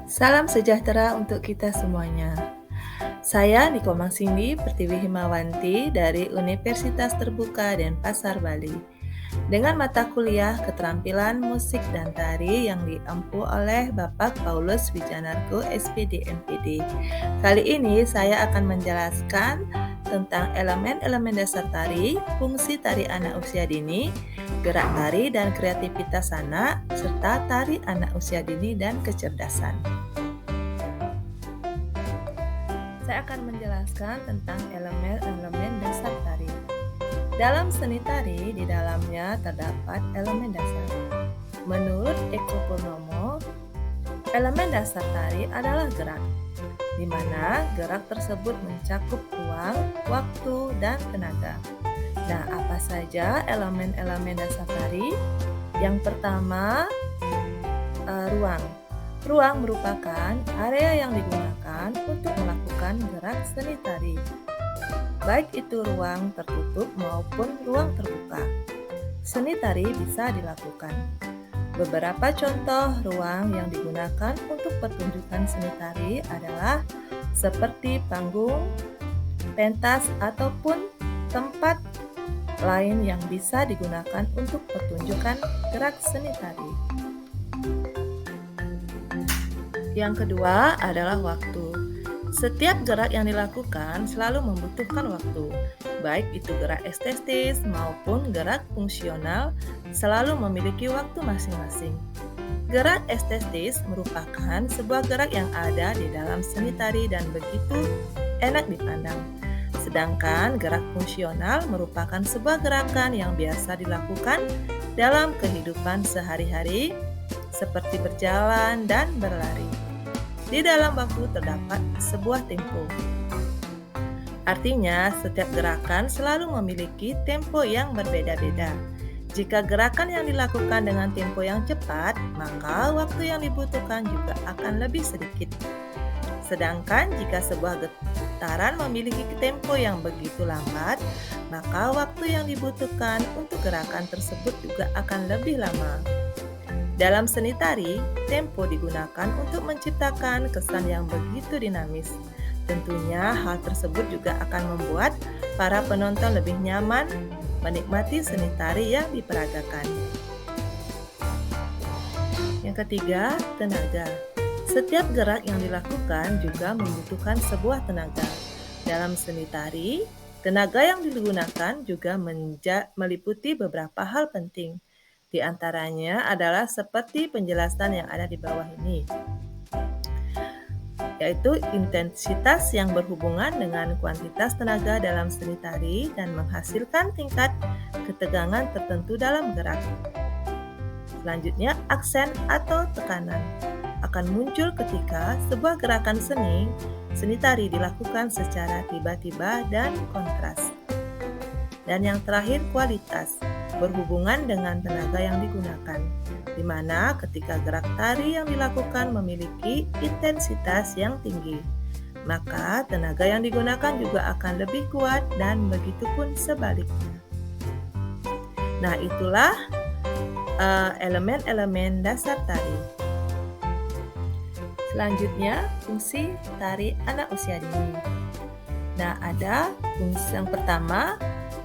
Salam sejahtera untuk kita semuanya. Saya Niko Mangsindi Pertiwi Himawanti dari Universitas Terbuka Denpasar, Bali. Dengan mata kuliah Keterampilan Musik dan Tari yang diempu oleh Bapak Paulus Wijanarko, SPD MPD. Kali ini saya akan menjelaskan tentang elemen-elemen dasar tari, fungsi tari anak usia dini, gerak tari dan kreativitas anak, serta tari anak usia dini dan kecerdasan. Saya akan menjelaskan tentang elemen-elemen dasar tari. Dalam seni tari, di dalamnya terdapat elemen dasar. Menurut Eko Purnomo, elemen dasar tari adalah gerak, di mana gerak tersebut mencakup ruang, waktu, dan tenaga. Nah, apa saja elemen-elemen dasar tari? Yang pertama, ruang. Ruang merupakan area yang digunakan untuk melakukan gerak seni tari, baik itu ruang tertutup maupun ruang terbuka. Seni tari bisa dilakukan. Beberapa contoh ruang yang digunakan untuk pertunjukan seni tari adalah seperti panggung, pentas, ataupun tempat lain yang bisa digunakan untuk pertunjukan gerak seni tari. Yang kedua adalah waktu. Setiap gerak yang dilakukan selalu membutuhkan waktu, baik itu gerak estetis maupun gerak fungsional selalu memiliki waktu masing-masing. Gerak estetis merupakan sebuah gerak yang ada di dalam seni tari dan begitu enak dipandang. Sedangkan gerak fungsional merupakan sebuah gerakan yang biasa dilakukan dalam kehidupan sehari-hari, seperti berjalan dan berlari. Di dalam waktu terdapat sebuah tempo. Artinya, setiap gerakan selalu memiliki tempo yang berbeda-beda. Jika gerakan yang dilakukan dengan tempo yang cepat, maka waktu yang dibutuhkan juga akan lebih sedikit. Sedangkan jika sebuah getaran memiliki tempo yang begitu lambat, maka waktu yang dibutuhkan untuk gerakan tersebut juga akan lebih lama. Dalam seni tari, tempo digunakan untuk menciptakan kesan yang begitu dinamis. Tentunya hal tersebut juga akan membuat para penonton lebih nyaman menikmati seni tari yang diperagakan. Yang ketiga, tenaga. Setiap gerak yang dilakukan juga membutuhkan sebuah tenaga. Dalam seni tari, tenaga yang digunakan juga meliputi beberapa hal penting. Di antaranya adalah seperti penjelasan yang ada di bawah ini, yaitu intensitas yang berhubungan dengan kuantitas tenaga dalam seni tari dan menghasilkan tingkat ketegangan tertentu dalam gerak. Selanjutnya, aksen atau tekanan akan muncul ketika sebuah gerakan seni tari dilakukan secara tiba-tiba dan kontras. Dan yang terakhir, kualitas berhubungan dengan tenaga yang digunakan, di mana ketika gerak tari yang dilakukan memiliki intensitas yang tinggi, maka tenaga yang digunakan juga akan lebih kuat dan begitupun sebaliknya. Nah, itulah elemen-elemen dasar tari. Selanjutnya, fungsi tari anak usia dini. Nah, ada fungsi yang pertama,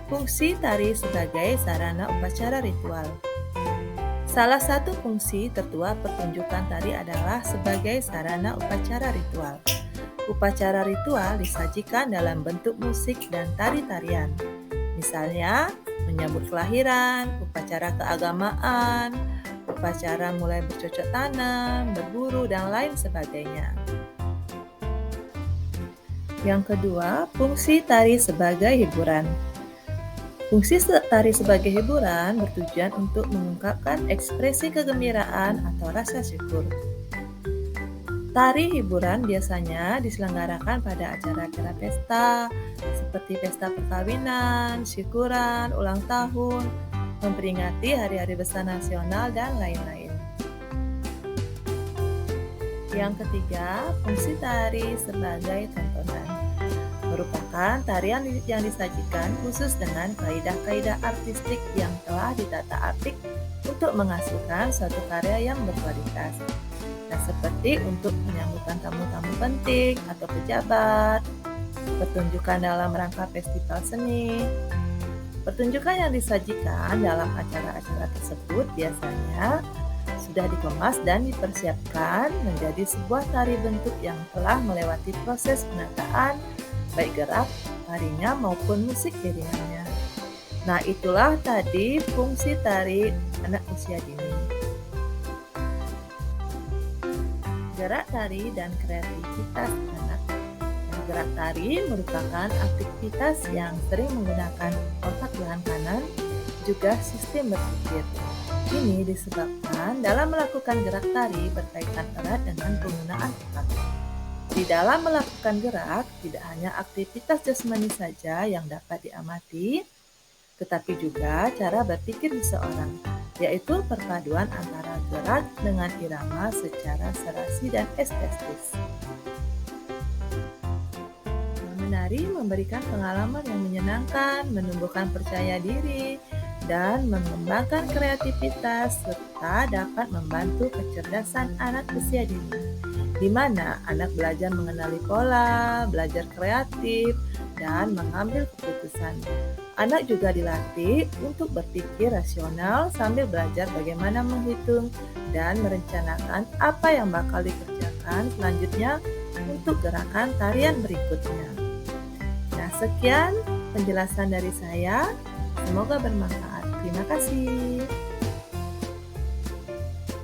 fungsi tari sebagai sarana upacara ritual. Salah satu fungsi tertua pertunjukan tari adalah sebagai sarana upacara ritual. Upacara ritual disajikan dalam bentuk musik dan tari-tarian. Misalnya, menyambut kelahiran, upacara keagamaan, upacara mulai bercocok tanam, berburu, dan lain sebagainya. Yang kedua, fungsi tari sebagai hiburan. Fungsi tari sebagai hiburan bertujuan untuk mengungkapkan ekspresi kegembiraan atau rasa syukur. Tari hiburan biasanya diselenggarakan pada acara-acara pesta, seperti pesta perkawinan, syukuran, ulang tahun, memperingati hari-hari besar nasional, dan lain-lain. Yang ketiga, fungsi tari sebagai tontonan. Merupakan tarian yang disajikan khusus dengan kaidah-kaidah artistik yang telah ditata apik untuk menghasilkan suatu karya yang berkualitas. Nah, seperti untuk penyambutan tamu-tamu penting atau pejabat, pertunjukan dalam rangka festival seni. Pertunjukan yang disajikan dalam acara-acara tersebut biasanya sudah dikemas dan dipersiapkan menjadi sebuah tari bentuk yang telah melewati proses penataan, baik gerak, tarinya maupun musik iringannya. Nah, itulah tadi fungsi tari anak usia dini. Gerak tari dan kreativitas anak. Gerak tari merupakan aktivitas yang sering menggunakan otak belah kanan, juga sistem berpikir. Ini disebabkan dalam melakukan gerak tari berkaitan erat dengan penggunaan otak. Di dalam melakukan gerak, tidak hanya aktivitas jasmani saja yang dapat diamati, tetapi juga cara berpikir seseorang, yaitu perpaduan antara gerak dengan irama secara serasi dan estetis. Menari memberikan pengalaman yang menyenangkan, menumbuhkan percaya diri, dan mengembangkan kreativitas serta dapat membantu kecerdasan anak usia dini, di mana anak belajar mengenali pola, belajar kreatif, dan mengambil keputusan. Anak juga dilatih untuk berpikir rasional sambil belajar bagaimana menghitung dan merencanakan apa yang bakal dikerjakan selanjutnya untuk gerakan tarian berikutnya. Nah, sekian penjelasan dari saya. Semoga bermanfaat. Terima kasih.